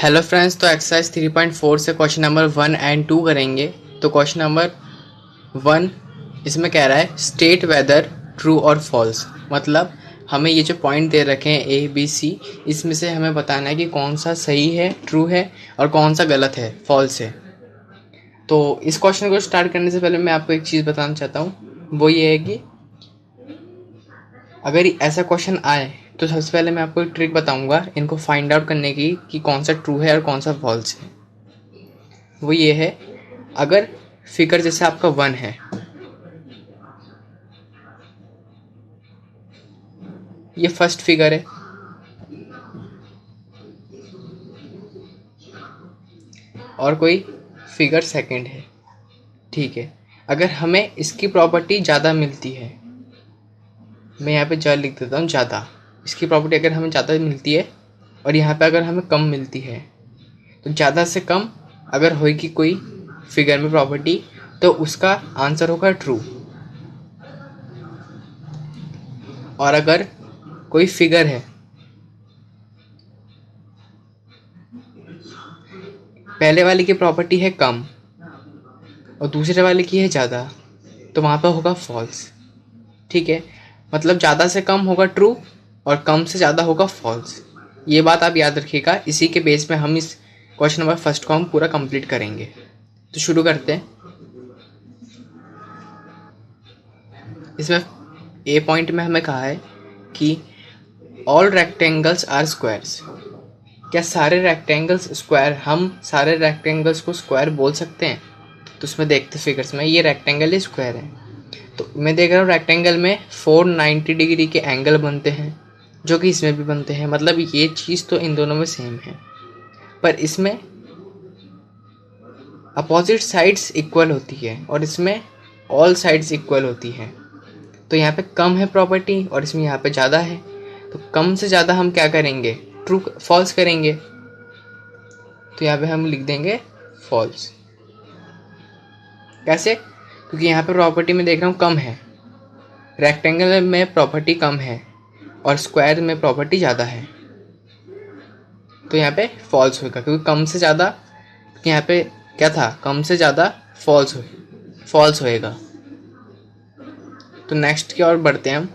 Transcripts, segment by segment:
Hello friends, तो exercise 3.4 से question number 1 and 2 करेंगे। तो क्वेश्चन नंबर 1 इसमें कह रहा है स्टेट वेदर ट्रू और फॉल्स। मतलब हमें ये जो पॉइंट दे रखे हैं ए बी सी, इसमें से हमें बताना है कि कौन सा सही है, ट्रू है, और कौन सा गलत है, फॉल्स है। तो इस क्वेश्चन को स्टार्ट करने से पहले मैं आपको एक चीज़ बताना चाहता हूँ, वो ये है कि अगर ऐसा क्वेश्चन आए तो सबसे पहले मैं आपको एक ट्रिक बताऊंगा इनको फाइंड आउट करने की कि कौन सा ट्रू है और कौन सा फॉल्स है। वो ये है, अगर फिगर जैसे आपका 1 है, ये फर्स्ट फिगर है, और कोई फिगर सेकंड है, ठीक है। अगर हमें इसकी प्रॉपर्टी ज़्यादा मिलती है, मैं यहाँ पे ज़्यादा लिख देता हूँ, ज़्यादा इसकी प्रॉपर्टी अगर हमें ज़्यादा मिलती है और यहाँ पे अगर हमें कम मिलती है, तो ज़्यादा से कम अगर होगी कोई फिगर में प्रॉपर्टी तो उसका आंसर होगा ट्रू। और अगर कोई फिगर है, पहले वाले की प्रॉपर्टी है कम और दूसरे वाले की है ज़्यादा, तो वहाँ पर होगा फॉल्स, ठीक है। मतलब ज़्यादा से कम होगा ट्रू और कम से ज़्यादा होगा फॉल्स। ये बात आप याद रखिएगा। इसी के बेस पे हम इस क्वेश्चन नंबर फर्स्ट को हम पूरा कंप्लीट करेंगे। तो शुरू करते हैं। इसमें ए पॉइंट में हमें कहा है कि ऑल रेक्टेंगल्स आर स्क्वायर्स। क्या सारे रेक्टेंगल्स स्क्वायर, हम सारे रेक्टेंगल्स को स्क्वायर बोल सकते हैं? तो उसमें देखते फिगर्स में, ये रेक्टेंगल ही स्क्वायर है। तो मैं देख रहा हूँ रेक्टेंगल में 490 डिग्री के एंगल बनते हैं, जो कि इसमें भी बनते हैं। मतलब ये चीज़ तो इन दोनों में सेम है, पर इसमें अपोजिट साइड्स इक्वल होती है और इसमें ऑल साइड्स इक्वल होती हैं। तो यहाँ पे कम है प्रॉपर्टी और इसमें यहाँ पे ज़्यादा है, तो कम से ज़्यादा हम क्या करेंगे, ट्रू फॉल्स करेंगे। तो यहाँ पे हम लिख देंगे फॉल्स। कैसे? क्योंकि यहाँ पे प्रॉपर्टी में देख रहा हूँ कम है, रेक्टेंगल में प्रॉपर्टी कम है और स्क्वायर में प्रॉपर्टी ज़्यादा है, तो यहाँ पे फॉल्स होगा। क्योंकि कम से ज़्यादा, यहाँ पे क्या था, कम से ज़्यादा फॉल्स होएगा। तो नेक्स्ट की ओर बढ़ते हैं हम।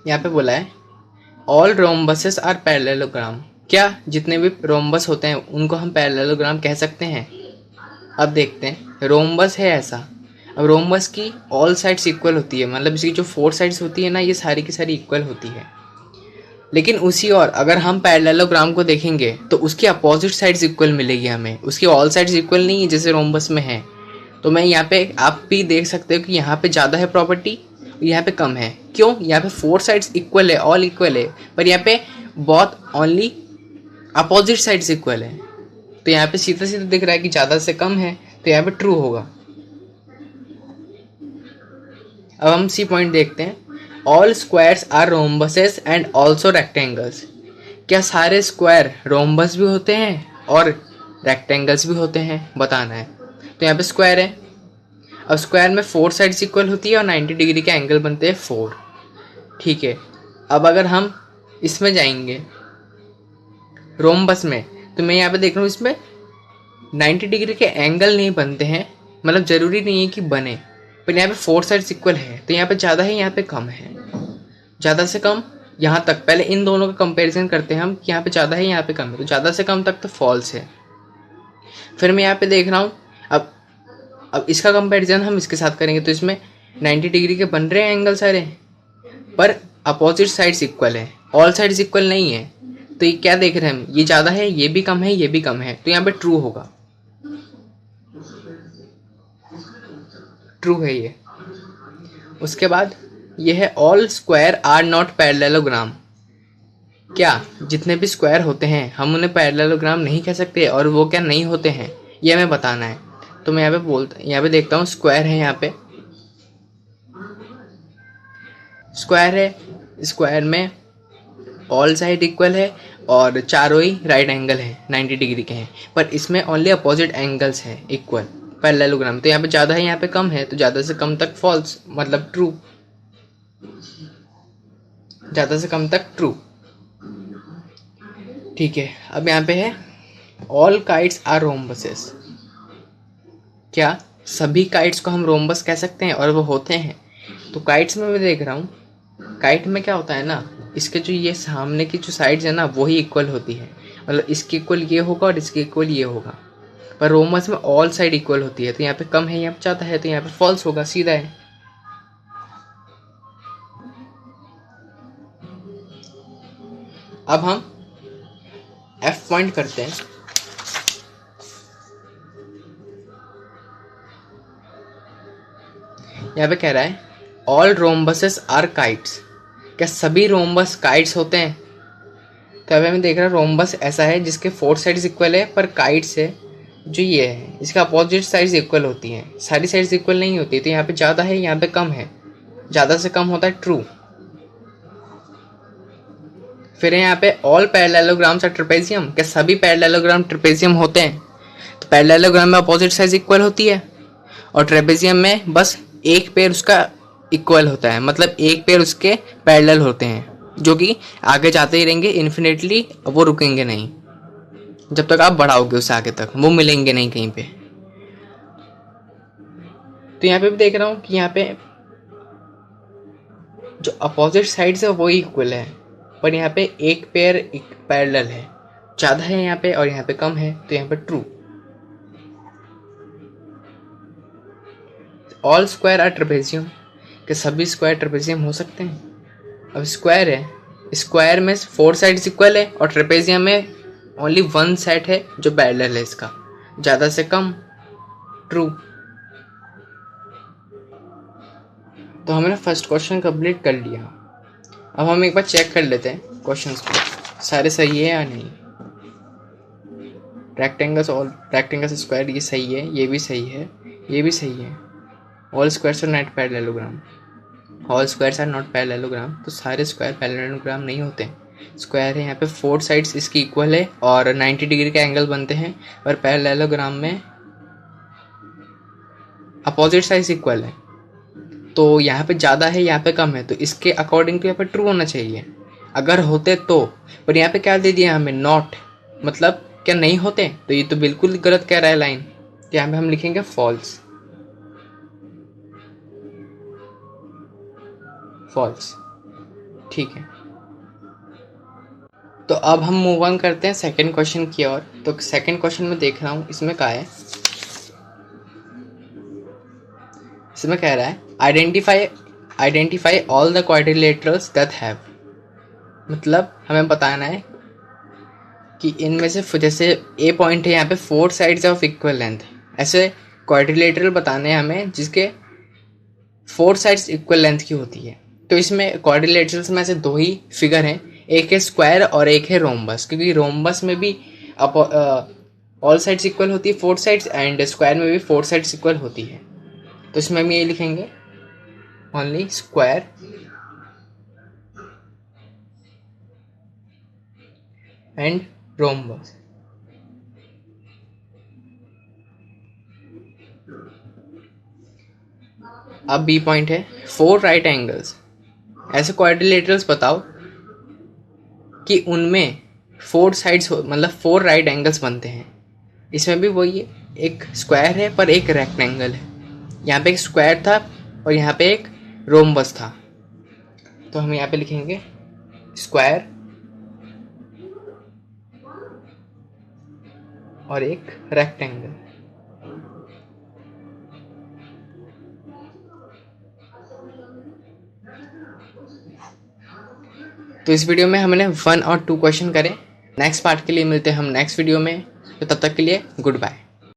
यहाँ पे बोला है ऑल रोम्बसेस आर पैरेललोग्राम। क्या जितने भी रोम्बस होते हैं उनको हम पैरेललोग्राम कह सकते हैं? अब देखते हैं। रोम्बस है ऐसा, अब रोम्बस की ऑल साइड्स इक्वल होती है, मतलब इसकी जो 4 साइड्स होती है ना, ये सारी की सारी इक्वल होती है। लेकिन उसी और अगर हम पैरेललोग्राम को देखेंगे तो उसकी अपोजिट साइड्स इक्वल मिलेगी हमें, उसकी ऑल साइड्स इक्वल नहीं है जैसे रोम्बस में है। तो मैं यहाँ पे, आप भी देख सकते हो कि यहाँ पे ज़्यादा है प्रॉपर्टी, यहाँ पे कम है। क्यों? यहाँ पे 4 साइड्स इक्वल है, ऑल इक्वल है, पर यहाँ पे बहुत ओनली अपोजिट साइड्स इक्वल है। तो यहाँ पे सीधा सीधा दिख रहा है कि ज़्यादा से कम है, तो यहाँ पे ट्रू होगा। अब हम सी पॉइंट देखते हैं। All squares are rhombuses and also rectangles. क्या सारे स्क्वायर रोम्बस भी होते हैं और रेक्टेंगल्स भी होते हैं, बताना है। तो यहाँ पे स्क्वायर है, अब स्क्वायर में 4 साइड्स इक्वल होती है और 90 डिग्री के एंगल बनते हैं 4, ठीक है। अब अगर हम इसमें जाएंगे रोम्बस में, तो मैं यहाँ पे देख रहा हूँ इसमें 90 डिग्री के एंगल नहीं बनते हैं, मतलब ज़रूरी नहीं है कि बने, पर यहाँ पे 4 साइड्स इक्वल है, तो यहाँ पे ज़्यादा है, यहाँ पे कम है। ज़्यादा से कम यहाँ तक, पहले इन दोनों का कंपैरिजन करते हैं हम कि यहाँ पे ज़्यादा है, यहाँ पे कम है। तो ज़्यादा से कम तक तो फॉल्स है। फिर मैं यहाँ पे देख रहा हूँ, अब इसका कंपैरिजन हम इसके साथ करेंगे, तो इसमें 90 डिग्री के बन रहे हैं एंगल सारे, पर अपोजिट साइड्स इक्वल है, ऑल साइड्स इक्वल नहीं है। तो ये क्या देख रहे हैं हम, ये ज़्यादा है, ये भी कम है, ये भी कम है, तो यहाँ पे ट्रू होगा, ट्रू है ये। उसके बाद ये है all square are not parallelogram. क्या जितने भी स्क्वायर होते हैं हम उन्हें पैरेललोग्राम नहीं कह सकते, और वो क्या नहीं होते हैं, ये हमें बताना है। तो मैं यहाँ पे देखता हूँ स्क्वायर है, यहाँ पे स्क्वायर है, स्क्वायर में ऑल साइड इक्वल है और चारों ही राइट एंगल है, 90 डिग्री के हैं, पर इसमें ओनली अपोजिट एंगल्स हैं इक्वल, पैरेललोग्राम। तो यहाँ पे ज़्यादा है, यहाँ पे कम है, तो ज़्यादा से कम तक फॉल्स, मतलब ट्रू, ज़्यादा से कम तक ट्रू, ठीक है, अब यहाँ पे है ऑल काइट्स आर रोम्बसेस। क्या सभी काइट्स को हम रोम्बस कह सकते हैं और वो होते हैं? तो काइट्स में मैं देख रहा हूँ, काइट में क्या होता है ना, इसके जो ये सामने की जो साइड्स है ना वो ही इक्वल होती है, मतलब इसके इक्वल ये होगा और इसके इक्वल ये होगा। पर रोम्बस में ऑल साइड इक्वल होती है, तो यहाँ पे कम है यहाँ पे ज़्यादा है, तो यहाँ पे फॉल्स होगा, सीधा है। अब हम F पॉइंट करते हैं। यहाँ पे कह रहा है ऑल रोम्बसेस आर काइट्स। क्या सभी रोम्बस काइट्स होते हैं? तो अब हमें देख रहा है रोम्बस ऐसा है जिसके 4 साइड्स इक्वल है, पर काइट्स है जो ये है इसका अपोजिट साइड्स इक्वल होती हैं। सारी साइड्स इक्वल नहीं होती, तो यहाँ पे ज़्यादा है यहाँ पे कम है, ज़्यादा से कम होता है ट्रू। फिर यहाँ पे ऑल पैरेललोग्राम्स आर ट्रेपेजियम। क्या सभी पैरेललोग्राम ट्रेपेजियम होते हैं? तो पैरेललोग्राम में अपोजिट साइड इक्वल होती है और ट्रेपेजियम में बस एक पेयर उसका इक्वल होता है, मतलब एक पेयर उसके पैरेलल होते हैं जो कि आगे जाते ही रहेंगे इन्फिनिटली, वो रुकेंगे नहीं जब तक आप बढ़ाओगे उसे आगे तक, वो मिलेंगे नहीं कहीं पे। तो यहाँ पे भी देख रहा हूँ कि यहाँ पे जो अपोजिट साइड्स है वो इक्वल है, पर यहाँ पे एक पेयर पैरेलल है, ज़्यादा है यहाँ पे और यहाँ पे कम है, तो यहाँ पे true. All square are trapezium. कि सभी स्क्वायर ट्रेपेजियम हो सकते हैं? अब स्क्वायर है, स्क्वायर में 4 साइड्स इक्वल है और ट्रेपेजियम में ओनली 1 साइड है जो पैरेलल है इसका, ज़्यादा से कम, ट्रू। तो हमने फर्स्ट क्वेश्चन कंप्लीट कर लिया। अब हम एक बार चेक कर लेते हैं क्वेश्चंस को, सारे सही है या नहीं। रेक्टेंगल्स, ऑल रेक्टेंगल्स स्क्वायर, ये सही है, ये भी सही है, ये भी सही है। All squares are not parallelogram, all squares are not parallelogram. तो सारे स्क्वायर पैरेललोग्राम नहीं होते हैं। स्क्वायर है यहाँ पे 4 साइड्स इसकी इक्वल है और 90 डिग्री का एंगल बनते हैं, और पैरेललोग्राम में अपोजिट साइड्स इक्वल है, तो यहाँ पे ज़्यादा है यहाँ पे कम है, तो इसके अकॉर्डिंग तो यहाँ पे ट्रू होना चाहिए अगर होते तो। पर यहाँ पे क्या दे दिया हमें, नॉट, मतलब क्या नहीं होते, तो ये तो बिल्कुल गलत कह रहा है लाइन। तो यहाँ पे हम लिखेंगे फॉल्स, फॉल्स, ठीक है। तो अब हम मूव ऑन करते हैं सेकंड क्वेश्चन की ओर। तो सेकंड क्वेश्चन में देख रहा हूँ, इसमें क्या है, इसमें कह रहा है identify all the quadrilaterals that have. मतलब हमें बताना है कि इनमें से, जैसे ए पॉइंट है यहाँ पे 4 साइड्स ऑफ इक्वल लेंथ, ऐसे क्वाड्रिलेटरल बताने हैं हमें जिसके 4 साइड्स इक्वल लेंथ की होती है। तो इसमें क्वाड्रिलेटरल्स में से 2 ही फिगर हैं, एक है स्क्वायर और एक है रोम्बस, क्योंकि रोम्बस में भी ऑल साइड्स इक्वल होती है 4 साइड्स, एंड स्क्वायर में भी 4 साइड्स इक्वल होती है। तो इसमें हम ये लिखेंगे ओनली स्क्वायर एंड रोम्बस। अब बी पॉइंट है 4 राइट एंगल्स। ऐसे क्वाड्रिलेटरल्स बताओ कि उनमें 4 साइड्स मतलब 4 राइट एंगल्स बनते हैं। इसमें भी वही है, एक स्क्वायर है पर एक रेक्टेंगल है। यहाँ पे एक स्क्वायर था और यहाँ पे एक रोम्बस था, तो हम यहाँ पे लिखेंगे स्क्वायर और एक रेक्टेंगल। तो इस वीडियो में हमने 1 और 2 क्वेश्चन करे। नेक्स्ट पार्ट के लिए मिलते हैं हम नेक्स्ट वीडियो में, तो तब तक के लिए गुड बाय।